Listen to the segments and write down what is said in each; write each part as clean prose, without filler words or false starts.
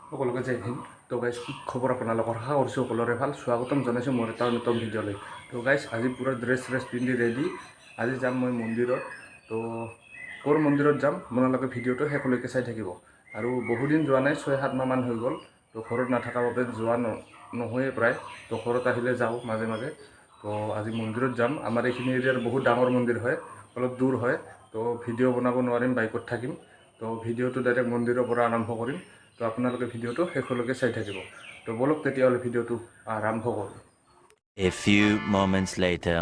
সকলোকে জয় হিন্দ। তো গাইজ কি খবৰ আপোনালোকৰ? আশা কৰিছোঁ সকলোৰে ভাল। স্বাগতম জনাইছোঁ মোৰ এটা নতুন ভিডিঅ'লৈ। তো গাইজ আজি পূৰা ড্ৰেছ পিন্ধি ৰেডি। আজি যাম মই মন্দিৰত। তো ক'ৰ মন্দিৰত যাম আপোনালোকে ভিডিঅ'টো শেষলৈকে চাই থাকিব। আৰু বহুদিন যোৱা নাই, 6-7 মাহমান হৈ গ'ল। তো ঘৰত নাথকাৰ বাবে যোৱা নহয়েই প্ৰায়। তো ঘৰত আহিলে যাওঁ মাজে মাজে। তো আজি মন্দিৰত যাম। আমাৰ এইখিনি এৰিয়াৰ বহুত ডাঙৰ মন্দিৰ হয়, অলপ দূৰ হয়। তো ভিডিঅ' বনাব নোৱাৰিম, বাইকত থাকিম। তো ভিডিঅ'টো ডাইৰেক্ট মন্দিৰৰ পৰা আৰম্ভ কৰিম। তো আপোনালোকে ভিডিঅ'টো শেষলৈকে চাই থাকিব। তো বলক তেতিয়াহ'লে ভিডিঅ'টো আৰম্ভ কৰোঁ। A few moments later.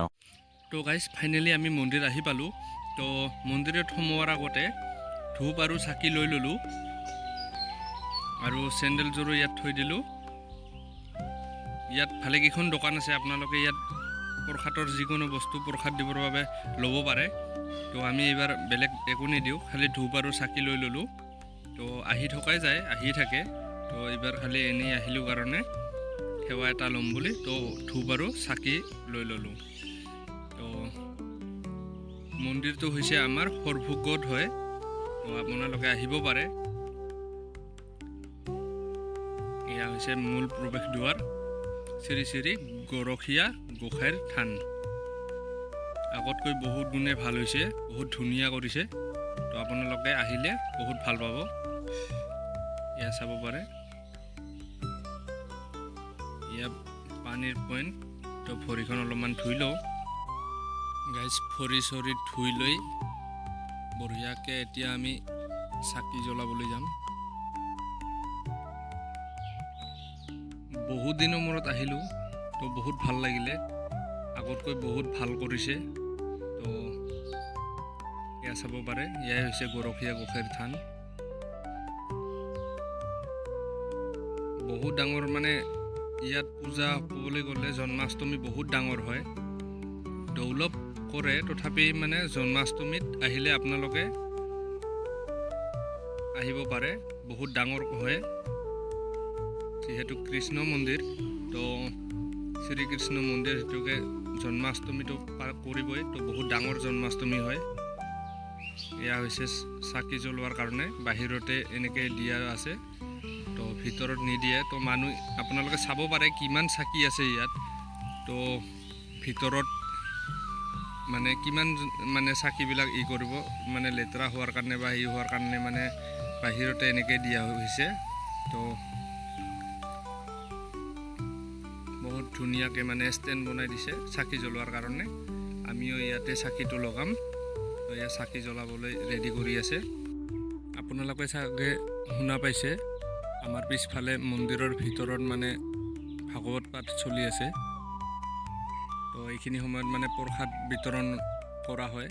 তো গাইজ ফাইনেলি আমি মন্দিৰ আহি পালোঁ। তো মন্দিৰত সোমোৱাৰ আগতে ধূপ আৰু চাকি লৈ ল'লোঁ আৰু চেণ্ডেলযোৰো ইয়াত থৈ দিলোঁ। ইয়াত ভালেকেইখন দোকান আছে, আপোনালোকে ইয়াত প্ৰসাদৰ যিকোনো বস্তু প্ৰসাদ দিবৰ বাবে ল'ব পাৰে। তো আমি এইবাৰ বেলেগ একো নিদিওঁ, খালি ধূপ আৰু চাকি লৈ ল'লোঁ। তো আহি থকাই যায়, আহি থাকে। তো এইবাৰ খালি এনেই আহিলোঁ কাৰণে সেৱা এটা ল'ম বুলি তো ধূপ আৰু চাকি লৈ ল'লোঁ। তো মন্দিৰটো হৈছে আমাৰ সৰভোগত হয়, তো আপোনালোকে আহিব পাৰে। এয়া হৈছে মূল প্ৰৱেশ দুৱাৰ, শ্ৰী শ্ৰী গৰখীয়া গোসাঁইৰ থান। আগতকৈ বহুত গুণে ভাল হৈছে, বহুত ধুনীয়া কৰিছে। তো আপোনালোকে আহিলে বহুত ভাল পাব। এয়া চাব পাৰে, এয়া পানীৰ পইণ্ট। তো ভৰিখন অলপমান ধুই লওঁ। গাইজ ভৰি চৰি ধুই লৈ বঢ়িয়াকৈ এতিয়া আমি চাকি জ্বলাবলৈ যাম। বহুত দিনৰ মূৰত আহিলোঁ, তো বহুত ভাল লাগিলে। আগতকৈ বহুত ভাল কৰিছে। তো এয়া চাব পাৰে, এয়াই হৈছে গৰখীয়া গোসাঁইৰ থান। বহুত ডাঙৰ, মানে ইয়াত পূজা ক'বলৈ গ'লে জন্মাষ্টমী বহুত ডাঙৰ হয়। ডেভেলপ কৰে, তথাপি মানে জন্মাষ্টমীত আহিলে আপোনালোকে আহিব পাৰে। বহুত ডাঙৰ হয়, যিহেতু কৃষ্ণ মন্দিৰ। তো শ্ৰীকৃষ্ণ মন্দিৰ হেতুকে জন্মাষ্টমীটো পাৰ কৰিবই। তো বহুত ডাঙৰ জন্মাষ্টমী হয়। এয়া হৈছে চাকি জ্বলোৱাৰ কাৰণে, বাহিৰতে এনেকৈ দিয়া আছে, তো ভিতৰত নিদিয়ে। তো মানুহ আপোনালোকে চাব পাৰে কিমান চাকি আছে ইয়াত। তো ভিতৰত মানে কিমান মানে চাকিবিলাক কৰিব, মানে লেতেৰা হোৱাৰ কাৰণে বা হোৱাৰ কাৰণে মানে বাহিৰতে এনেকৈ দিয়া হৈছে। তো বহুত ধুনীয়াকৈ মানে ষ্টেণ্ড বনাই দিছে চাকি জ্বলোৱাৰ কাৰণে। আমিও ইয়াতে চাকিটো লগাম। তো এয়া চাকি জ্বলাবলৈ ৰেডি কৰি আছে। আপোনালোকে চাগে শুনা পাইছে, আমাৰ পিছফালে মন্দিৰৰ ভিতৰত মানে ভাগৱত পাঠ চলি আছে। তো এইখিনি সময়ত মানে প্ৰসাদ বিতৰণ কৰা হয়,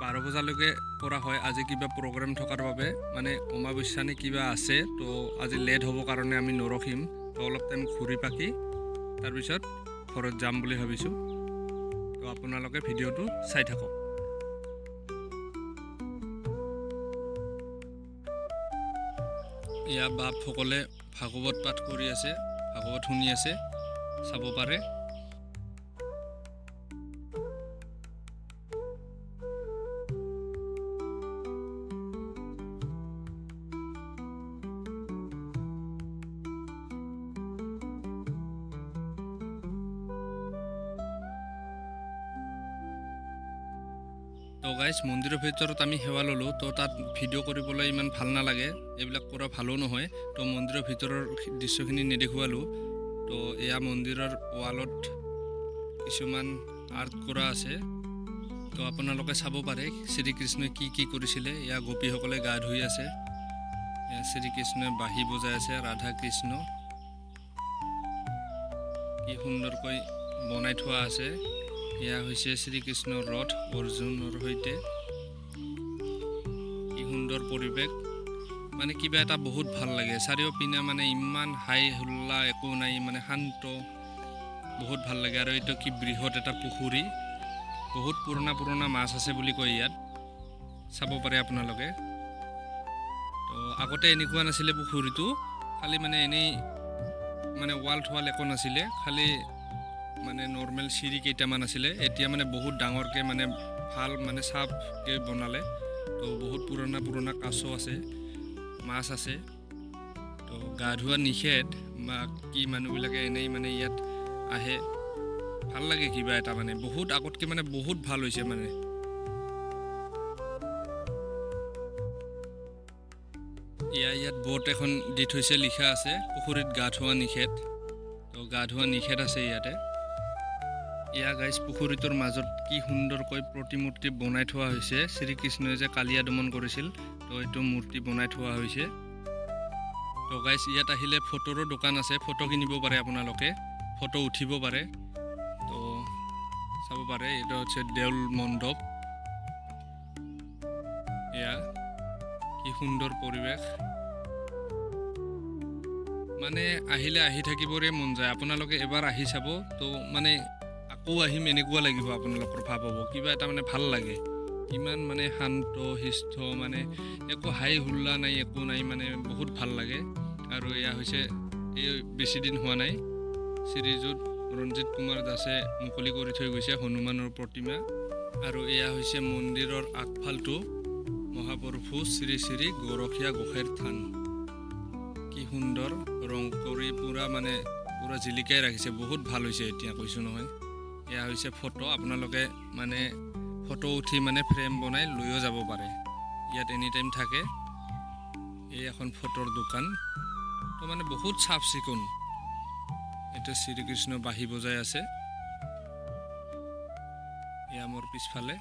12 বজালৈকে কৰা হয়। আজি কিবা প্ৰগ্ৰাম থকাৰ বাবে, মানে অমাৱস্যা নে কিবা আছে, তো আজি লেট হ'ব কাৰণে আমি নৰখিম। তো অলপ টাইম ঘূৰি পাকি তাৰপিছত ঘৰত যাম বুলি ভাবিছোঁ। তো আপোনালোকে ভিডিঅ'টো চাই থাকক। এয়া বাপসকলে ভাগৱত পাঠ কৰি আছে, ভাগৱত শুনি আছে, চাব পাৰে। তো গাইজ মন্দিৰৰ ভিতৰত আমি সেৱা ল'লোঁ। তো তাত ভিডিঅ' কৰিবলৈ ইমান ভাল নালাগে, এইবিলাক কৰা ভালো নহয়। তো মন্দিৰৰ ভিতৰৰ দৃশ্যখিনি নেদেখুৱালোঁ। তো এয়া মন্দিৰৰ ৱালত কিছুমান আৰ্ট কৰা আছে, তো আপোনালোকে চাব পাৰে শ্ৰীকৃষ্ণই কি কি কৰিছিলে। এয়া গোপীসকলে গা ধুই আছে, এয়া শ্ৰীকৃষ্ণই বাঁহী বজাই আছে, ৰাধা কৃষ্ণ কি সুন্দৰকৈ বনাই থোৱা আছে। এয়া হৈছে শ্ৰীকৃষ্ণৰ ৰথ অৰ্জুনৰ সৈতে। কি সুন্দৰ পৰিৱেশ, মানে কিবা এটা বহুত ভাল লাগে। চাৰিওপিনে মানে ইমান হাই হুল্লা একো নাই, মানে শান্ত, বহুত ভাল লাগে। আৰু এইটো কি বৃহৎ এটা পুখুৰী, বহুত পুৰণা মাছ আছে বুলি কয় ইয়াত, চাব পাৰে আপোনালোকে। তো আগতে এনেকুৱা নাছিলে পুখুৰীটো, খালি মানে এনেই মানে ৱাল থোৱাল একো নাছিলে, খালি মানে নৰ্মেল চিৰি কেইটামান আছিলে। এতিয়া মানে বহুত ডাঙৰকৈ মানে ভাল মানে চাফকৈ বনালে। তো বহুত পুৰণা কাছ আছে, মাছ আছে। তো তো গা ধোৱা নিষেধ বা কি মানুহবিলাকে এনেই মানে ইয়াত আহে ভাল লাগে কিবা এটা মানে বহুত আগতকৈ মানে বহুত ভাল হৈছে মানে ইয়াত বৰ্ড এখন দি থৈছে লিখা আছে পুখুৰীত গা ধোৱা নিষেধ তো গা ধোৱা নিষেধ আছে ইয়াতে গাইজ পুখুৰীটোৰ মাজত কি সুন্দৰকৈ প্ৰতিমূৰ্তি বনাই থোৱা হৈছে শ্ৰীকৃষ্ণই যে কালিয়া দমন কৰিছিল তো এইটো মূৰ্তি বনাই থোৱা হৈছে তো গাইজ ইয়াত আহিলে ফটোৰো দোকান আছে ফটো কিনিব পাৰে আপোনালোকে ফটো উঠিব পাৰে তো চাব পাৰে এইটো হৈছে দেউল মণ্ডপ কি সুন্দৰ পৰিৱেশ মানে আহিলে আহি থাকিবৰে মন যায় আপোনালোকে এবাৰ আহি চাব তো মানে আকৌ আহিম এনেকুৱা লাগিব আপোনালোকৰ ভাৱ হ'ব কিবা এটা মানে ভাল লাগে ইমান মানে শান্ত শিষ্ট মানে একো হাই হুল্লা নাই একো নাই মানে বহুত ভাল লাগে আৰু এয়া হৈছে এই বেছি দিন হোৱা নাই শ্ৰীযুত ৰঞ্জিত কুমাৰ দাসে মুকলি কৰি থৈ গৈছে হনুমানৰ প্ৰতিমা আৰু এয়া হৈছে মন্দিৰৰ আগফালটো মহাপ্ৰভু শ্ৰী শ্ৰী গৰখীয়া গোসাঁইৰ থান কি সুন্দৰ ৰং কৰি পুৰা জিলিকাই ৰাখিছে বহুত ভাল হৈছে এতিয়া কৈছোঁ নহয় এয়া হৈছে ফটো আপোনালোকে মানে ফটো উঠি মানে ফ্ৰেম বনাই লৈও যাব পাৰে ইয়াত এনি টাইম থাকে এই এখন ফটোৰ দোকান তো মানে বহুত চাফ চিকুণ এইটো শ্ৰীকৃষ্ণ বাঁহী বজাই আছে এয়া মোৰ পিছফালে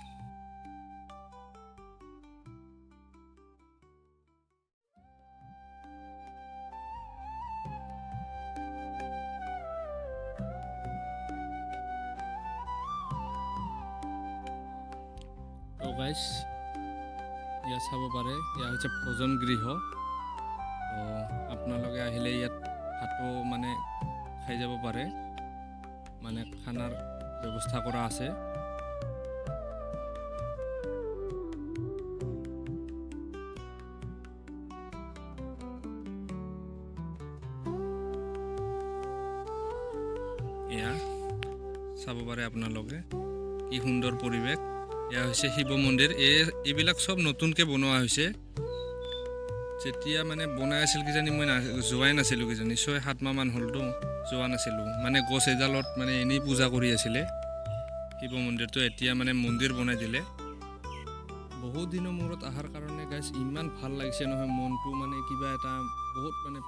গাইজ ইয়াত চাব পাৰে এয়া হৈছে ভোজন গৃহ তো আপোনালোকে আহিলে ইয়াত ভাতো মানে খাই যাব পাৰে মানে খানাৰ ব্যৱস্থা কৰা আছে এয়া চাব পাৰে আপোনালোকে কি সুন্দৰ পৰিৱেশ এয়া হৈছে শিৱ মন্দিৰ এইবিলাক চব নতুনকৈ বনোৱা হৈছে যেতিয়া মানে বনাই আছিল কিজানি মই যোৱাই নাছিলোঁ কিজানি 6-7 মাহমান হ'লতো যোৱা নাছিলোঁ মানে গছ এডালত মানে এনেই পূজা কৰি আছিলে শিৱ মন্দিৰটো এতিয়া মানে মন্দিৰ বনাই দিলে বহুত দিনৰ মূৰত অহাৰ কাৰণে গাইজ ইমান ভাল লাগিছে নহয় মনটো মানে কিবা এটা বহুত মানে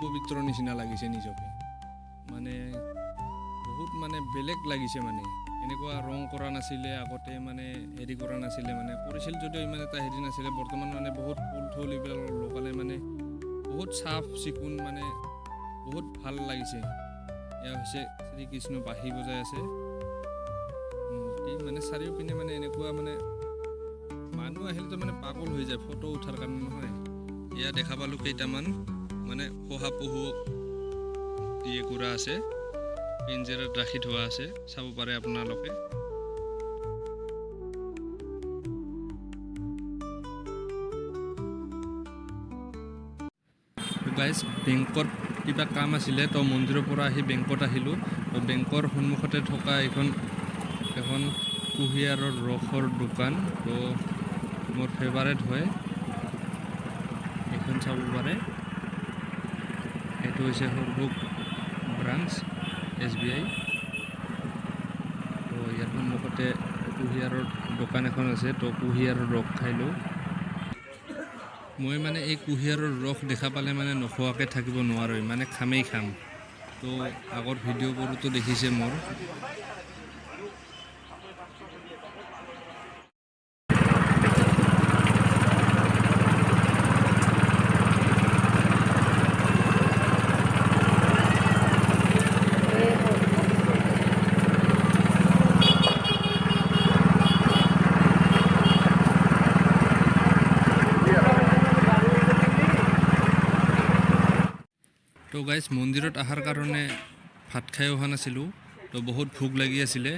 পবিত্ৰ নিচিনা লাগিছে নিজকে মানে বহুত মানে বেলেগ লাগিছে মানে এনেকুৱা ৰং কৰা নাছিলে আগতে মানে হেৰি কৰা নাছিলে মানে কৰিছিল যদিও ইমান এটা হেৰি নাছিলে বৰ্তমান মানে বহুত ফুল এইবিলাক লগালে মানে বহুত চাফ চিকুণ মানে বহুত ভাল লাগিছে এয়া হৈছে শ্ৰীকৃষ্ণ বাঁহী বজাই আছে মানে চাৰিওপিনে মানে এনেকুৱা মানে মানুহ আহিলেতো মানে পাগল হৈ যায় ফটো উঠাৰ কাৰণে নহয় এয়া দেখা পালোঁ কেইটামান মানে শহাপহু দিয়ে কৰা আছে পিঞ্জেৰাত ৰাখি থোৱা আছে চাব পাৰে আপোনালোকে গাইজ বেংকত কিবা কাম আছিলে তো মন্দিৰৰ পৰা আহি বেংকত আহিলোঁ তো বেংকৰ সন্মুখতে থকা এখন কুঁহিয়াৰৰ ৰসৰ দোকান তো মোৰ ফেভাৰেট হয় এইখন চাব পাৰে এইটো হৈছে সৰভোগ ব্ৰাঞ্চ SBI তো ইয়াৰ সন্মুখতে কুঁহিয়াৰৰ দোকান এখন আছে তো কুঁহিয়াৰৰ ৰস খাইলোঁ মই মানে এই কুঁহিয়াৰৰ ৰস দেখা পালে মানে নোখোৱাকৈ থাকিব নোৱাৰোঁ মানে খামেই খাম তো আগৰ ভিডিঅ'বোৰতো দেখিছে মোৰ তো গাইজ মন্দিৰত অহাৰ কাৰণে ভাত খাই অহা নাছিলোঁ তো বহুত ভোক লাগি আছিলে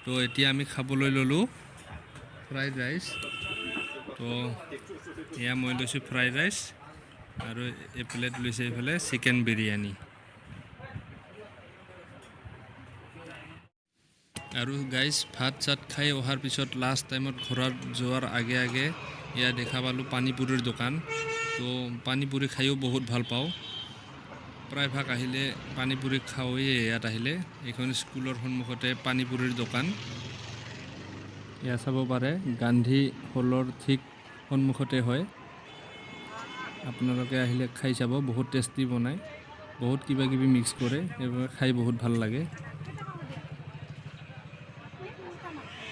তো এতিয়া আমি খাবলৈ ল'লোঁ ফ্ৰাইড ৰাইচ তো এয়া মই লৈছোঁ ফ্ৰাইড ৰাইচ আৰু এই প্লেট লৈছে এইফালে চিকেন বিৰিয়ানী আৰু গাইজ ভাত চাত খাই অহাৰ পিছত লাষ্ট টাইমত ঘৰত যোৱাৰ আগে আগে এয়া দেখা পালোঁ পানী পুৰিৰ দোকান তো পানী পুৰি খায়ো বহুত ভাল পাওঁ প্ৰায়ভাগ আহিলে পানীপুৰি খাওঁৱেই ইয়াত আহিলে। এইখন স্কুলৰ সন্মুখতে পানীপুৰিৰ দোকান। ইয়াত চাব পাৰে গান্ধী হলৰ ঠিক সন্মুখতে হয়। আপোনালোকে আহিলে খাই চাব, বহুত টেষ্টি বনায়, বহুত কিবা কিবি মিক্স কৰে, এইবোৰ খাই বহুত ভাল লাগে।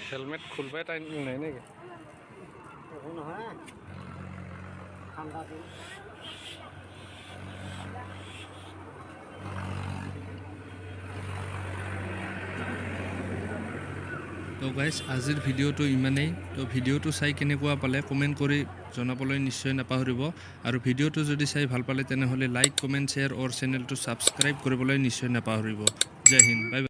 হেলমেট খুলবাই টাইম নাই নেকি? তো গাইজ আজিৰ ভিডিঅ'টো ইমানেই। তো ভিডিঅ'টো চাই কেনেকুৱা পালে কমেণ্ট কৰি জনাবলৈ নিশ্চয় নাপাহৰিব। আৰু ভিডিঅ'টো যদি চাই ভাল পালে তেনেহ'লে লাইক, কমেণ্ট, শ্বেয়াৰ আৰু চেনেলটো ছাবস্ক্ৰাইব কৰিবলৈ নিশ্চয় নাপাহৰিব। জয় হিন্দ, বাই বাই।